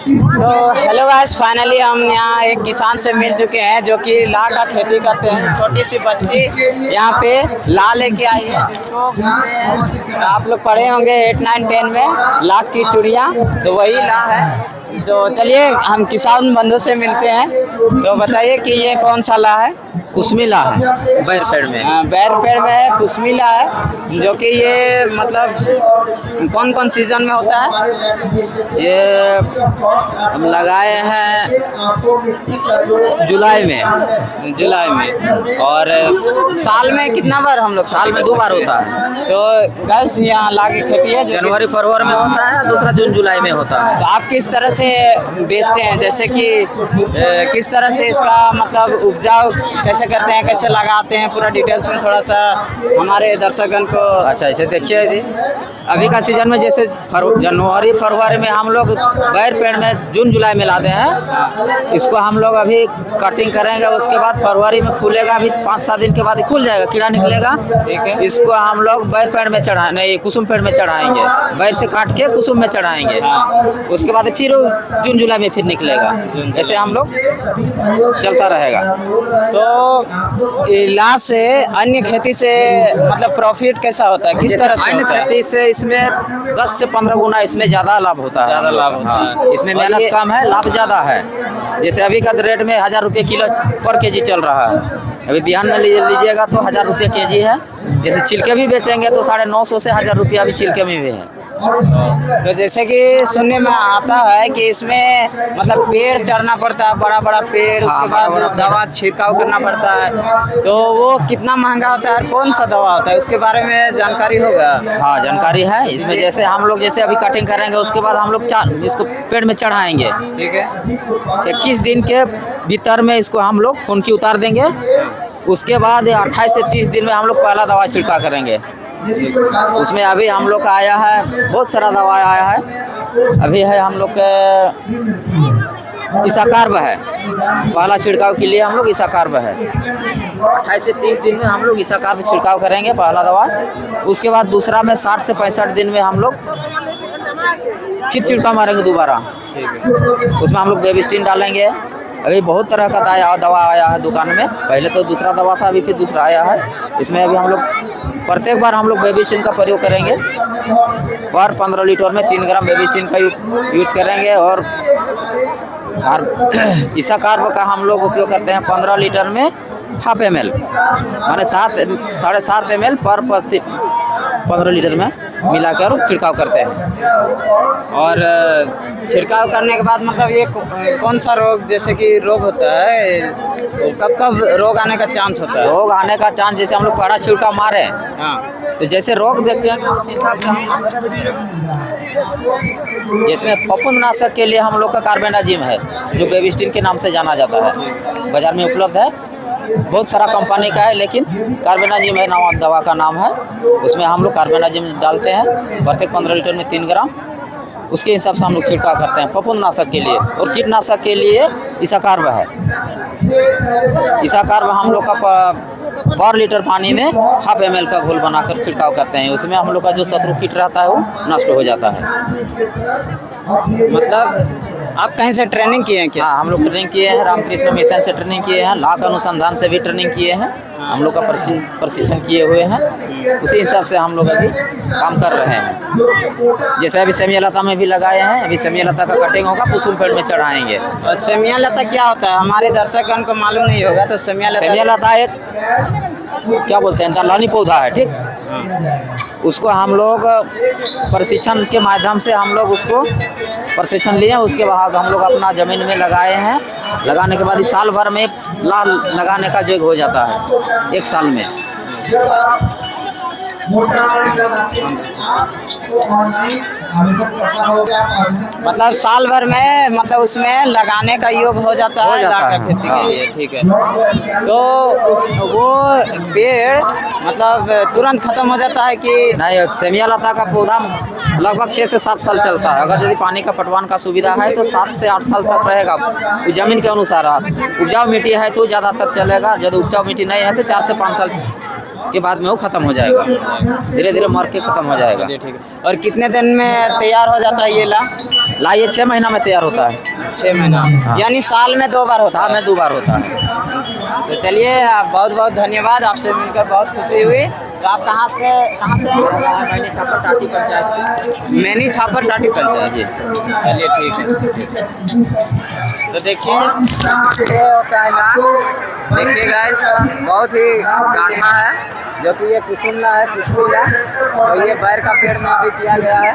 तो hello guys, finally हम यहाँ एक किसान से मिल चुके हैं जो कि लाह का खेती करते हैं। छोटी सी बच्ची यहाँ पे लाह लेके आई है, जिसको आप लोग पढ़े होंगे 8, 9, 10 में लाह की चूड़ियाँ, तो वही लाह है। तो चलिए हम किसान बंधु से मिलते हैं। तो बताइए कि ये कौन सा लाह है? कुसमी लाह है, बैर पेड़ में। बैर पेड़ में है, कुसमी लाह है, जो कि ये मतलब कौन कौन सीजन में होता है? ये हम लगाए हैं जुलाई में। और साल में कितना बार हम लोग? साल में 2 बार होता है। तो गैस यहाँ लाह की खेती है जनवरी फरवरी में होता है, दूसरा जून जुलाई में होता है। तो आप किस तरह से बेचते हैं? जैसे कि किस तरह से इसका मतलब उपजाऊ कैसे करते हैं, कैसे लगाते हैं, पूरा डिटेल्स में थोड़ा सा हमारे दर्शकगण को। अच्छा, इसे देखिए जी, अभी का सीजन में जैसे जनवरी फरवरी में हम लोग बैर पेड़ में जून जुलाई में लाते हैं। इसको हम लोग अभी कटिंग करेंगे, उसके बाद फरवरी में फूलेगा, अभी 5-7 दिन के बाद ही खुल जाएगा, कीड़ा निकलेगा। ठीक है। इसको हम लोग बैर पेड़ में नहीं कुसुम पेड़ में चढ़ाएंगे, बैर से काट के कुसुम में चढ़ाएंगे। उसके बाद फिर जून जुलाई में फिर निकलेगा। ऐसे हम लोग चलता रहेगा। तो लाह से अन्य खेती से मतलब प्रॉफिट कैसा होता है, किस तरह से अन्य होता है? खेती से इसमें 10 से 15 गुना इसमें ज़्यादा लाभ होता है। ज़्यादा लाभ होता है। हाँ, इसमें मेहनत कम है, लाभ ज़्यादा है। जैसे अभी का रेट में 1000 रुपये किलो पर केजी चल रहा है। अभी बिहान में लीजिएगा तो 1000 रुपये केजी है। जैसे छिलके भी बेचेंगे तो 950 से 1000 रुपया अभी छिलके में भी है। तो जैसे कि सुनने में आता है कि इसमें मतलब पेड़ चढ़ना पड़ता है, बड़ा बड़ा पेड़, उसके बाद दवा छिड़काव करना पड़ता है। तो वो कितना महंगा होता है और कौन सा दवा होता है, उसके बारे में जानकारी होगा? हाँ, जानकारी है इसमें। जैसे हम लोग जैसे अभी कटिंग करेंगे, उसके बाद हम लोग इसको पेड़ में चढ़ाएंगे। ठीक है। 21 दिन के भीतर में इसको हम लोग फुनकी उतार देंगे। उसके बाद 28 से 30 दिन में हम लोग पहला दवा छिड़का करेंगे। उसमें अभी हम लोग का आया है, बहुत सारा दवा आया है। अभी है हम लोग के इसाकार्ब है, पहला छिड़काव के लिए हम लोग इसाकार्ब है। 28 से 30 दिन में हम लोग इसाकार्ब छिड़काव करेंगे, पहला दवा। उसके बाद दूसरा में 60 से 65 दिन में हम लोग फिर छिड़काव मारेंगे दोबारा। उसमें हम लोग बेबिस्टिन डालेंगे। अभी बहुत तरह का दवा आया है दुकान में। पहले तो दूसरा दवा था, अभी फिर दूसरा आया है। इसमें अभी हम लोग प्रत्येक बार हम लोग बेबिस्टिन का प्रयोग करेंगे। पर 15 लीटर में 3 ग्राम बेबिस्टिन का यूज करेंगे। और इसाकार्ब का हम लोग उपयोग करते हैं 15 लीटर में ½ ml, माने 7.5 ml पर 15 लीटर में मिलाकर छिड़काव करते हैं। और छिड़काव करने के बाद मतलब ये कौन सा रोग, जैसे कि रोग होता है, कब कब रोग आने का चांस होता है? रोग आने का चांस जैसे हम लोग पहला छिड़काव मारे, हाँ, तो जैसे रोग देखते हैं कि उस हिसाब से इसमें फफूंदनाशक के लिए हम लोग का कार्बेंडाजिम है, जो बेबिस्टिन के नाम से जाना जाता है। बाजार में उपलब्ध है, बहुत सारा कंपनी का है, लेकिन कार्बेंडाजिम है नाम दवा का नाम है। उसमें हम लोग कार्बेंडाजिम डालते हैं प्रत्येक 15 लीटर में 3 ग्राम। उसके हिसाब से हम लोग छिड़काव करते हैं फफूंदनाशक के लिए। और कीटनाशक के लिए इसाकार्ब है। इसाकार्ब हम लोग का पर लीटर पानी में ½ ml का घोल बनाकर छिड़काव करते हैं। उसमें हम लोग का जो शत्रु कीट रहता है वो नष्ट हो जाता है। मतलब आप कहीं से ट्रेनिंग किए हैं क्या? हाँ, हम लोग ट्रेनिंग किए हैं, रामकृष्ण मिशन से ट्रेनिंग किए हैं, लाख अनुसंधान से भी ट्रेनिंग किए हैं। हम लोग का प्रशिक्षण किए हुए हैं। उसी हिसाब से हम लोग अभी काम कर रहे हैं। जैसे अभी सेमिया लता में भी लगाए हैं। अभी सेमिया लता का कटिंग होगा, कुसुम पेड़ में चढ़ाएंगे। और सेमिया लता क्या होता है? हमारे दर्शकगण को मालूम नहीं होगा। तो सेमिया लता एक क्या बोलते हैं, दलहनी पौधा है, ठीक। उसको हम लोग प्रशिक्षण के माध्यम से हम लोग उसको प्रशिक्षण लिए। उसके बाद हम लोग अपना ज़मीन में लगाए हैं। लगाने के बाद इस साल भर में लाल लगाने का जोग हो जाता है, 1 साल में। मतलब साल भर में मतलब उसमें लगाने का योग हो जाता है लाख का खेती के लिए। ठीक है। तो वो पेड़ मतलब तुरंत खत्म हो जाता है कि नहीं? सेमिया लता का पौधा लगभग 6 से 7 साल चलता है। अगर यदि पानी का पटवान का सुविधा है तो 7 से 8 साल तक रहेगा। जमीन के अनुसार उपजाऊ मिट्टी है तो ज़्यादा तक चलेगा। यदि उपजाऊ मिट्टी नहीं है तो 4 से 5 साल के बाद में वो ख़त्म हो जाएगा, धीरे धीरे मर के ख़त्म हो जाएगा। ठीक है। और कितने दिन में तैयार हो जाता है ये ला? लाई 6 महीना में तैयार होता है। 6 महीना, यानी साल में 2 बार होता साल है। में 2 बार होता है। तो चलिए, बहुत बहुत धन्यवाद, आपसे मिलकर बहुत खुशी हुई। तो आप कहाँ से मैंने छापर टाटी पंचायत। मैनी छापर टाटी पंचायत जी। चलिए ठीक है। तो देखिए ये होता है ना, देखिए गाइस, बहुत ही गाढ़ा है, जो कि ये कुसुमला है, कुसुमला, और ये बैर का पेड़ में भी किया गया है।